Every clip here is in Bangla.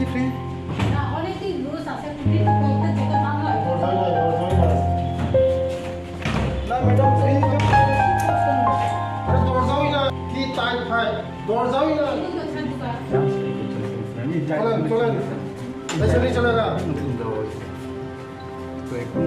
কি ফ্রি? না অনেকই রুলস আছে ফ্রি করতে যেটা না হয় না ম্যাডাম ফ্রি আরে দরজাই না কি টাইট ভাই দরজাই না চলেন চলেন বেশি চলে না তো এখন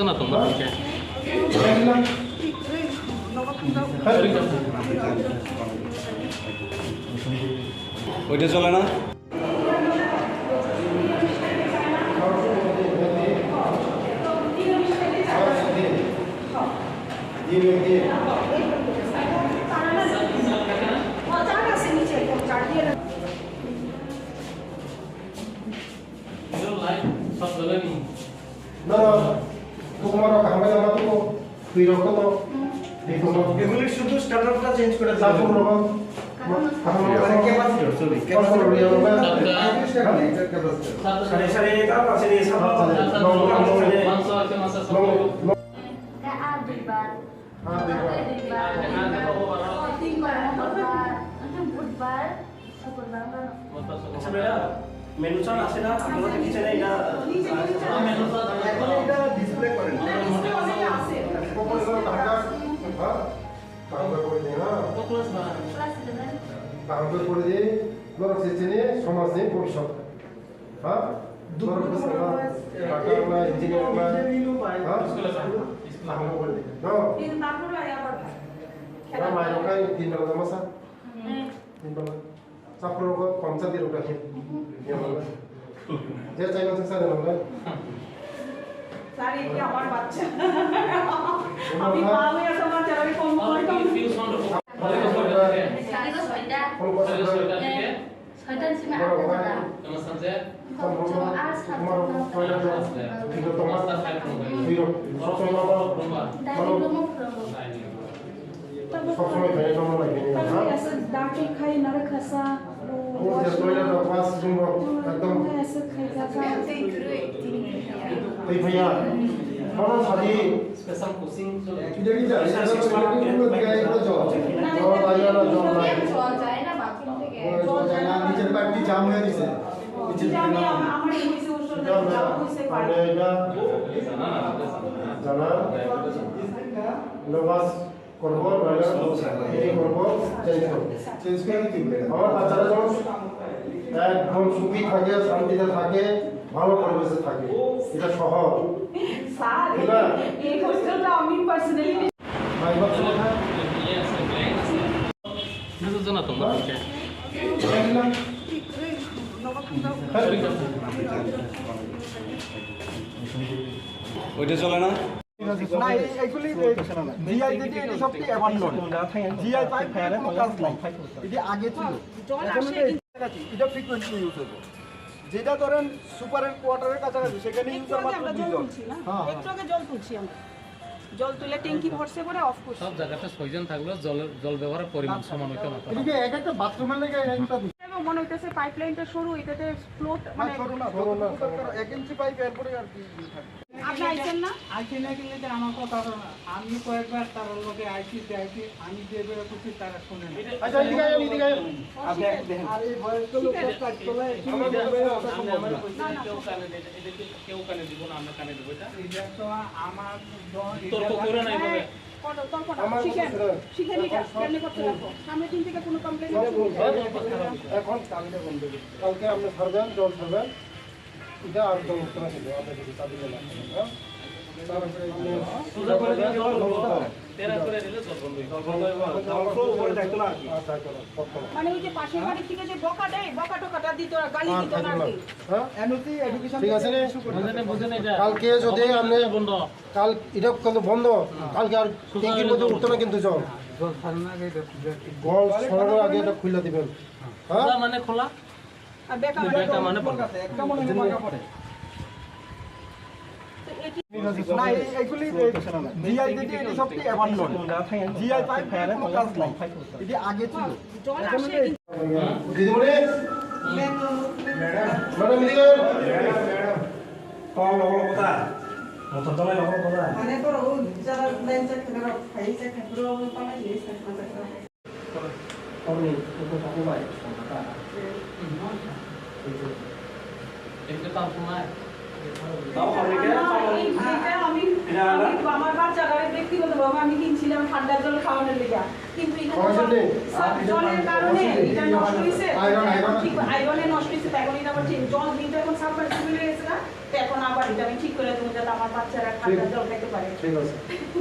না তোমরা ওইটা চলে না সব জ্বলেনি না তোমার কামে আমরা তো তুই রকম এগুলি শুধু স্ট্যান্ডার্ডটা চেঞ্জ করে দিতে তারপর হবে রকম মানে ক্যাপাসিটর সরি সাড়ে সাড়ে তার পাশে দিয়ে মেনু চার্ট আছে না আপনারা কিচেনে এটা মেনু চার্ট এটা ডিসপ্লে করেন কাগজ করে দিয়ে ধরো সেচেনে সমাজ নিয়ে ভবিষ্যৎ হ্যাঁ ধরো মায়ের তিন বেলা জামাসা তিন বেলা চাপড় পঞ্চায়েতের ওটা যে চাই না স্যার স্যার এই আমার বাচ্চা আমি মা হয়ে তোমার চালাবে কোন শয়তান সিমে আলাদা তোমার সাথে আর সবসময় ফেলে জমা লাগে ऐसे डांटे खाई नरक हंसा একদম ऐसे खाई जाता এই ভাইয়া কোন সাদি স্পেশাল কোচিং চলে এটা কি যায় জল যায় না বাথরুম থেকে নিচের পাইপটি জাম হয়ে গেছে আমি আমার হইছে ওষুধ দাও হইছে পারে জানা লোবাস করব এই করব চেঞ্জ করে দিবে আমার বাচ্চারা যখন একদম সুখী থাকে শান্তিতে থাকে ভালো পরিবেশে থাকে এটা শহর স্যার এই হোস্টেলটা আমি পার্সোনালি ভাই বাচ্চা কোথায় না তোমরা ওইটা চলে না না এইগুলি জিআই দিদি এটি সবটি অ্যাবান্ডন জিআই পাইপ কোনো কাজ নাই এটি আগে ছিল এখন এটা ফ্রিকোয়েন্টলি ইউজ হবে যেটা ধরেন সুপারের কোয়ার্টারের কাছাকাছি সেখানে ইউজার মাত্র দুইজন হ্যাঁ একটু আগে জল তুলছি আমরা জল তুলে ট্যাঙ্কি ভরসে করে অফ করছি সব জায়গাতে ছয়জন থাকলেও জল ব্যবহারের পরিমাণ সমান হইতে না এদিকে এক একটা বাথরুমের লেগে একটা মনে হইতেছে পাইপলাইনটা সরু এটাতে ফ্লোট মানে সরু না 1 ইঞ্চি পাইপ এরপরে আর কি থাকে আপনি আইছেন না আইসি না গেলে যে আমার কথা আমি কয়েকবার তার লোকে আইসি আমি যে বেরো করছি তারা শুনে না আচ্ছা এদিকে আয় এদিকে আয় আপনি দেখেন আর এই বয়স্ক লোকটা কাজ করে কেউ কানে দিব না আমরা কানে দেবো এটা এটা তো আমার তর্ক করে নাই বলে শিখে নিটা কেমনে করতে রাখো সামনে দিন থেকে কোনো কমপ্লেইন এখন কালকে বন্ধ কালকে আপনি ছাড়বেন জল ছাড়বেন এটা আর জল উঠতে না ছিল আপনি যদি চাবি না হ্যাঁ তারপরে সোজা করে দিলে জল বন্ধ তেরা করে দিলে জল বন্ধ উপরে থাকতো না আর কি মানে ওই যে পাশের বাড়ি থেকে যে বকা দেয় বকা টকাটা দিত আর গালি দিত না আর কি হ্যাঁ এনওসি এডুকেশন ঠিক আছে রে বুঝেন এটা কালকে যদি আপনি বন্ধ কাল এটা কিন্তু বন্ধ কালকে আর ট্যাঙ্কির মধ্যে উঠতো না কিন্তু জল জল সরানোর আগে এটা খুলে দিবেন হ্যাঁ মানে খোলা আর বেকা বেকা মানে পড়বে। একটা মনে হয় মাগা পড়ে না এইগুলি জিআই যেটি এটি সবটি অ্যাবান্ডন জিআই পাইপ কোনো কাজ নাই এটি আগে ছিল জল এখন আসে এই- দিদিমণি ম্যাডাম এদিকে মানে করো যারা লাইন চেক করে ফাইল চেক করে পালাই লিস্ট করে এটা তাও সময় আমার বাচ্চারা ব্যক্তিগতভাবে আমি কিনছিলাম ঠান্ডা জল খাওয়ানোর লেগে কিন্তু এখানে জলের কারণে এটা নষ্ট হয়েছে আয়রনে নষ্ট হয়েছে এখন এটা আবার ঠিক জল দিতে এখন সাবমার্সিবল হয়ে গেছে না তো এখন আবার এটা আমি ঠিক করে দেবো যাতে আমার বাচ্চারা ঠান্ডা জল খেতে পারে ঠিক আছে দেখি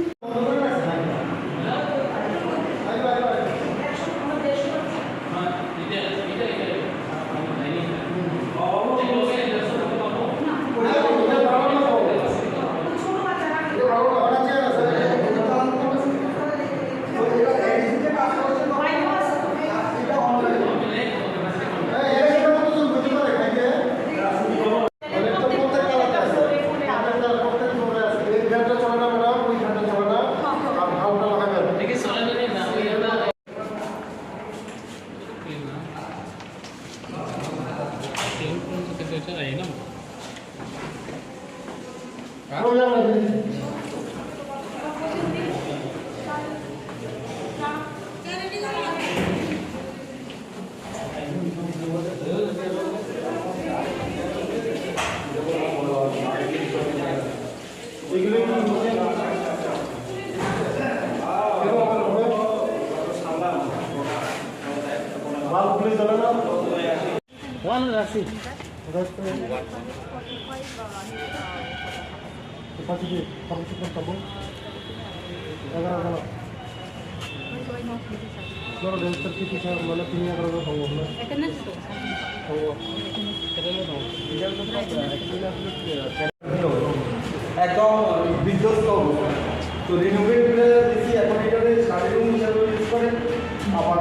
চলে যদি না ওই এটা ওয়ান রাখছি মানে 3 সম্ভব না এখানে একদম বিধ্বস্ত অবস্থা তো রিনোভেট করে দিচ্ছি এখন এটাকে স্টাডি রুম হিসাবে ইউজ করেন আবার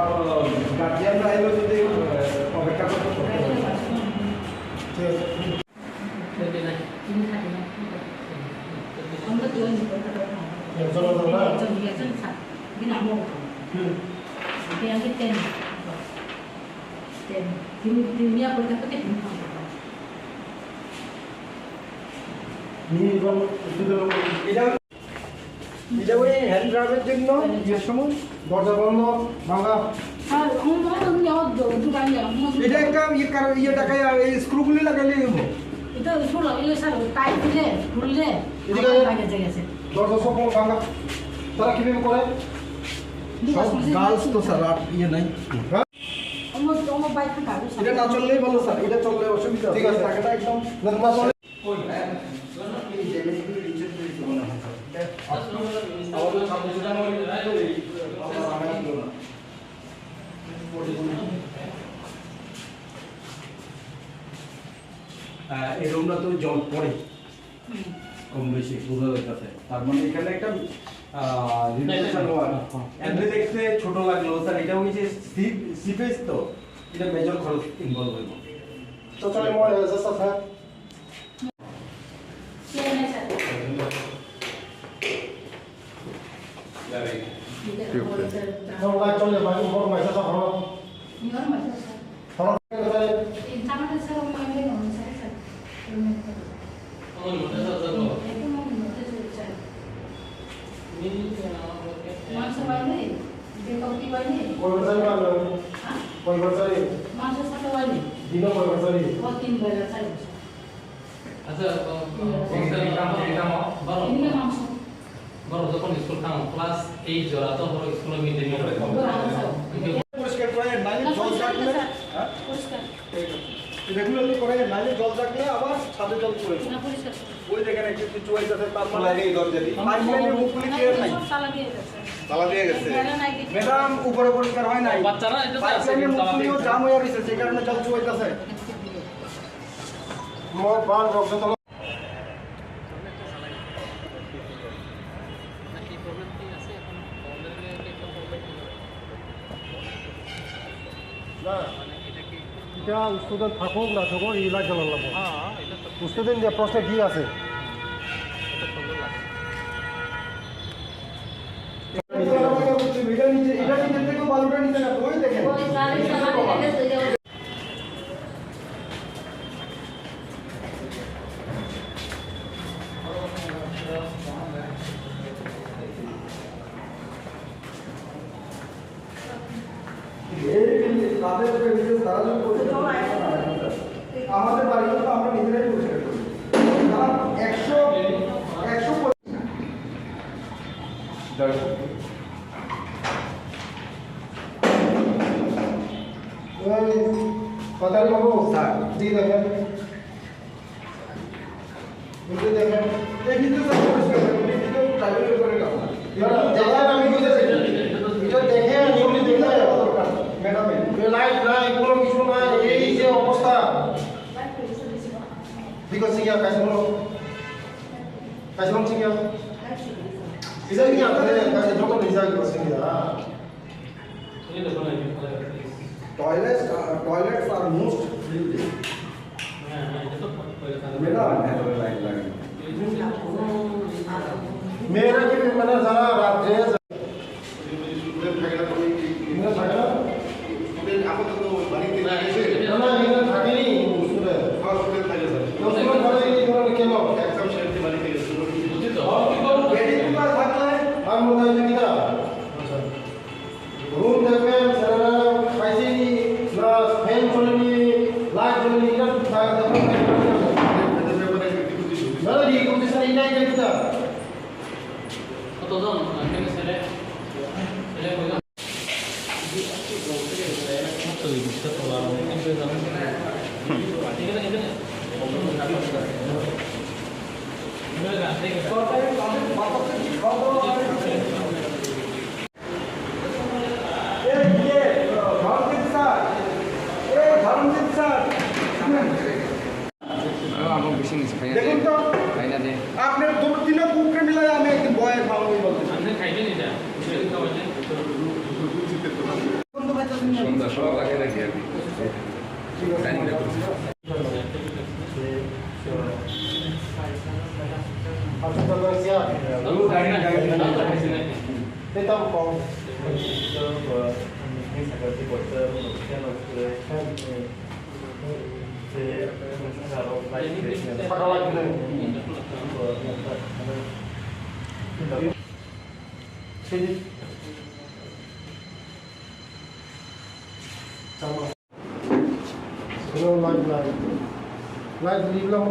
গার্জিয়ানরা এলো যদি অপেক্ষা করতে করতে হবে। ঠিক আছে আমরা তো ওই কথা চলো চলো না একজন একজন স্যার বিনা মোট এটা আগে 10 তিনি পড়তে করতে এটা এটা ওই হ্যান্ড ড্রাইভের জন্য যে সময় দরজা বন্ধ ভাঙা আর আমরা দুটো এটা একটা ইয়ে টাকায় এই স্ক্রুগুলি লাগাইলেই হবো এটা শুনলাম এই স্যার টাইট দিলে খুললে এদিকে বাইরে গেছে দরজা সব ভাঙা তারা কিভাবে করে গার্লস তো স্যার আর ইয়ে নাই আমার বাইক থাকা এটা না চললেই ভালো স্যার এটা চললে অসুবিধা ঠিক আছে। টাকাটা একদম না না চলে এই রুমটা তো জল পড়ে কম বেশি বোঝা যাচ্ছে তার মানে এখানে একটা এমনি দেখতে ছোট লাগলো স্যার এটা হচ্ছে সিপেজ তো এটা মেজর খরচ ইনভলভ হইব তো চলে মনে হয় জাস্ট স্যার নমস্কার চলে বাকি বড় মাইসা সব ভালো ভালো কর্মচারী পাবেন কর্মচারী দিন কর্মচারী আচ্ছা বড় যখন স্কুল খাম ক্লাস 8 জরা তো বড় স্কুলে মিড ডে মিল পরিষ্কার করে নালে জল রাখলে রেগুলারলি করে নালে জল রাখলে আবার ছাদে জল পড়ে ওই দেখেন একটু কিছু হইতাছে তার মানে এই দরজা দি পাইপলাইনের মুখগুলি ক্লিয়ার নাই তালা দিয়ে গেছে ম্যাডাম উপরে পরিষ্কার হয় নাই বাচ্চারা এটা পাইপলাইনের মুখগুলিও জাম হয়ে গেছে সেই কারণে জল চুয়াইতাছে মোর বার রক্ত তল না এটা স্টুডেন্ট থাকুক না থাকুক এই লাইট জ্বালানো লাগবে হ্যাঁ এটা তো স্টুডেন্ট যে প্রশ্নে কি আছে এটা নিচে থেকেও বালুটা নিচে না ওই দেখেন ওই গাড়ি চালাতে গেলে তো আমাদের বাড়িতে তো আমরা নিজেরাই পরিষ্কার করি 100 কথা বাবু স্যার দিয়ে দেখেন বুঝতে দেখেন এই কিন্তু সব পরিষ্কার করি কিন্তু ট্রাইবেল করে কাজ দেখেন আমি বুঝেছি এটা দেখে নিয়মিত দেখে ম্যাডাম লাইট নাই কোনো কিছু নাই এই যে অবস্থা বিকজ সিঙ্গা কাছে সিঙ্গা ইজা কি আপনাদের কাছে যখন ইজা কি সিঙ্গা এই দেখো না toilets are most filthy হ্যাঁ এটা তো ম্যাডাম মেয়েরা কি মানে যারা রাত্রে না এখানে থাকেনি কেন বুঝি তো বেডিং পেপার থাকলে আর মনে হয় কি না রুম দেখবেন ছেলেরা খাইছেনি না ফ্যান চলেনি লাইট চলেনি এটা দেখবেন না এই কন্ডিশন এই নাই কিটা কতজন এখানে ছেলে ছেলে কয়জন তো এই বিষয়টা তো আর কিন্তু জানেন এখানে সরকারের কাজের বাতাসে কি খাওয়া দাওয়া হয় দেখুন তো আপনার দু তিনটা বুককে মিলাই আমি একদিন বয়ের ভালো হয়ে বলতে আপনি খাইবেন এটা বুঝলেন খাওয়াছেন সন্ধ্যা সব লাগে নাকি আর কি টাইমটা করছি আচ্ছা চলো সিয়া তেতাম কম লাইট লিখলাম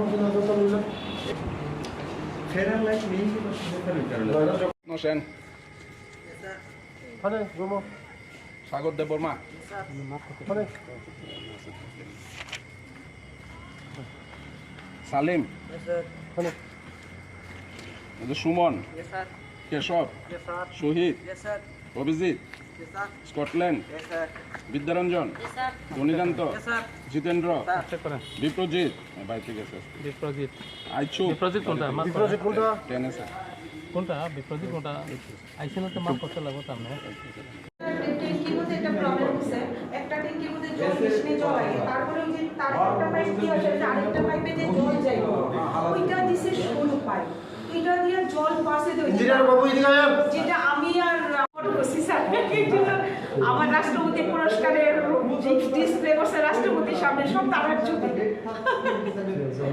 ফেরার লাইট নেই নসেন আরে রুমো সাগর দেব বর্মা আরে সালিম আরে সুমন কেশব শহীদ অভিজিৎ স্কটল্যান্ড বিদ্যারঞ্জন ধনীকান্ত জিতেন্দ্র বিপ্রজিৎ ভাই ঠিক আছে বিপ্রজিৎ আইছু বিপ্রজিৎ কোনটা বিপ্রজিৎ কোনটা টেনে স্যার কোনটা বিপ্রজিৎ কোনটা আইসেন তো মাপ করতে লাগবে তার না ট্যাঙ্কির মধ্যে একটা প্রবলেম হচ্ছে একটা ট্যাঙ্কির মধ্যে জল মিশিয়ে জল আগে তারপরে ওই যে তার একটা পাইপ দিয়ে আসে আরেকটা পাইপে যে জল যায় ওইটা দিছে 16 পাইপ এটা দিয়ে জল পাশে দেয় ইঞ্জিনিয়ার বাবু এদিকে আয় যেটা আমি আর করছি স্যার আমার রাষ্ট্রপতি পুরস্কারের যে ডিসপ্লে করছে রাষ্ট্রপতির সামনে সব তারার চুপি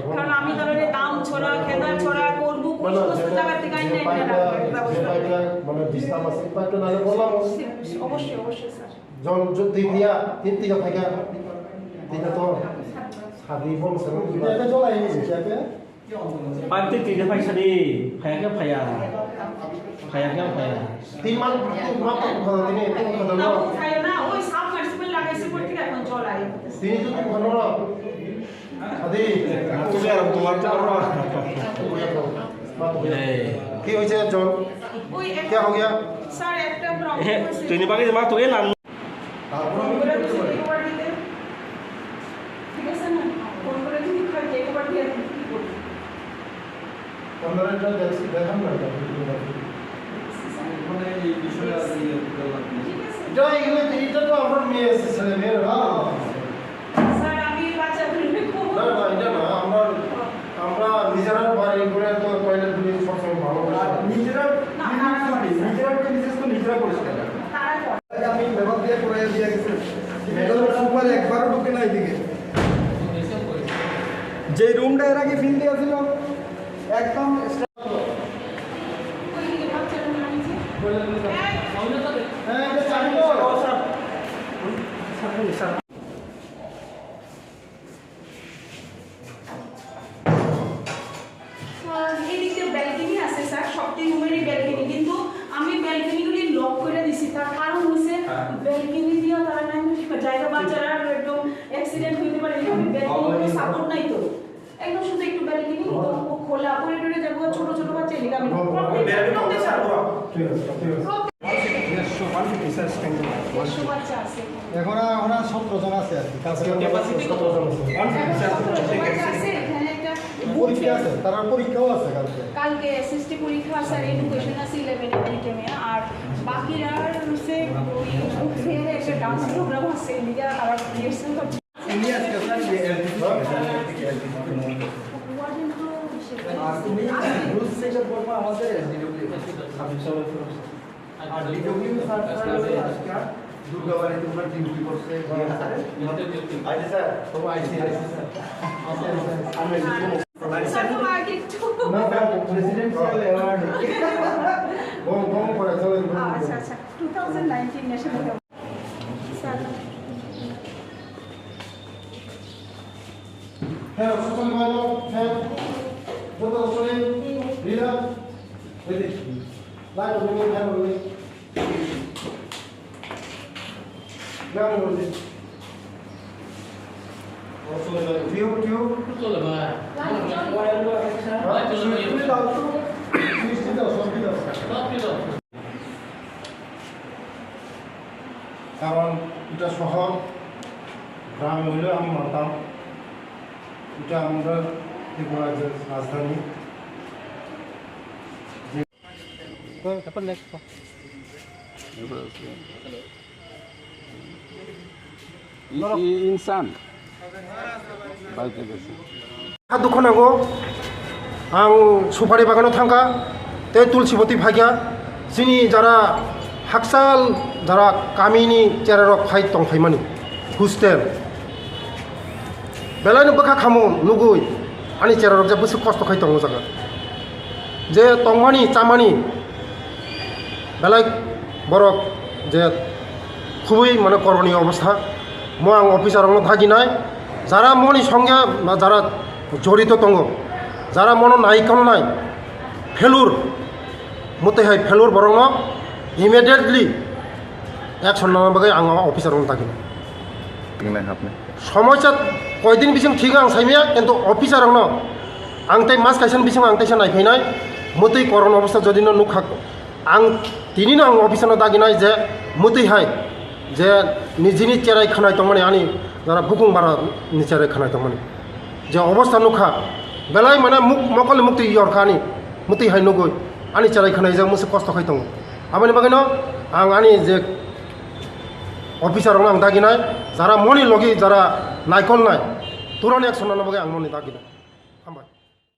কারণ আমি ধরনের দাম ছড়া খেদা ছড়া করবো কোন সমস্ত জায়গা থেকে আইনে মানে ডিস্টার্ব আছে পাইপটা নালে বললাম অবশ্যই অবশ্যই স্যার জল যদি দিয়া তিন থেকে থাকা এটা তো সাদি বলছে এটা জল আইছে এটা পাইপ তিনটে পয়সা দি ফায়াকে ফায়া ফায়াকে ফায়া 3 মাস মাস কথা দিনে কথা না বলো খায় না ওই সাব মার্সিবল লাগাইছে পড়তে এখন জল আই তিনি তো ভালো না আদি তুমি আর তোমার চার কি হয়েছে জল ওই क्या हो गया স্যার একটা প্রবলেম হচ্ছে তুই নিবাকে মা তোকে লাম ঠিক আছে না ফোন করে যদি খাই একবার দিয়ে কি করব 15 টা দেখাম না মানে এই বিষয়টা এটা এগুলো এটা তো আমরা মেয়ে ছেলে মেয়ের হ্যাঁ স্যার যে রুমটা এর আগে ফিল দিয়েছিল একদম ওইদিকে বাচ্চারা নামিয়েছে। হ্যাঁ এটা চালু কর এদিকে ব্যালকনি আছে স্যার, সবটি রুমেরই ব্যালকনি, কিন্তু আমি ব্যালকনিগুলি লক করে দিছি। তার কারণ হচ্ছে ব্যালকনি দিয়ে তারা নাই জায়গা বাচ্চারা একদম অ্যাক্সিডেন্ট হইতে পারে, এখানে ব্যালকনি সাপোর্ট নাই তো, একদম শুধু একটু ব্যালকনি খোলা পরে টরে যাবো, ছোট ছোট বাচ্চা এদিকে আমি বাচ্চা আছে। এখন 17 জন আছে আর কি কাছে বাচ্চা আছে, এখানে একটা পরীক্ষা আছে, তার পরীক্ষাও আছে কালকে। কালকে এসএসটি পরীক্ষা আছে আর এডুকেশন আছে 11 এপ্রিলে, আর বাকিরা হচ্ছে ওই ফের একটা ডান্স প্রোগ্রাম আছে এদিকে আর রিহার্সাল করছে। আর তুমি রুলস সেটা বলবো আমাদের আর ডিডব্লিউ স্যার আজকে দুর্গাবাড়ি তোমরা ডিউটি করছে আইসি স্যার তো আইসি স্যার প্রেসিডেন্সিয়াল অ্যাওয়ার্ড বম করে চলে আচ্ছা আচ্ছা 2019 ন্যাশনাল স্যার হ্যাঁ সুপার ভালো হ্যাঁ যত আসলে লীলা ওইদিক লাইট ওই হ্যাঁ ওই নাম বলি টিউব টিউব চলে ভাই কারণ এটা শহর গ্রামে হইলেও আমি মানতাম, এটা আমরা ত্রিপুরা যে রাজধানী। इंसान बाइक दुख नांगौ आं सुपारि बागानाव थांगा ते तुलसीबती भाग्या जोंनि जारा हाकसाल जारा गामिनि जेराव फाइट दंफायमानि हस्टेल बेलायनो बोखा खामो नुगुइ आंनि जेराव जे बोसो खस्थ' खाय दङ जागा जे तंमानि चामानि बेलाय बरक जे খুবই মানে করণীয় অবস্থা মই আং অফিসারनो থাকি নাই যারা মনি সঙ্গে যারা জড়িত দङ যারা মন নাইকন নাই ফেলুর মতে হয় ফেলুর বরং ইমিডিয়েটলি অ্যাকশন নেওয়ার বাকি আং অফিসারनो থাকি সমস্যা কয়দিন বিসিং ঠিক আং সাইমিয়া কিন্তু অফিসারनो আং তাই মাস কাইসান বিসিং আং তাইসা নাইफैनाय মতেই করণ অবস্থা যদি নুখা आं दिनैनो आं अफिसारनो दागिनाय जे मतेहाय जे निजिनि चेराय खानाय दंमाने आंनि जारा बुकुं बारा नि चेराय खानाय दंमाने जे अबस्था नुखा बेलाय माने मकल मुक्ति यरखानि मतेहाय नुगै आंनि चेराय खानाय जे मोनसे खस्थ' खाय दं आमानि बागैनो आं आंनि जे अफिसारनो आं दागिनाय जारा मनि लगि जारा नायखल नाय तुरन एक्सन लानो बागै आं मनि दागिनाय हामबाय।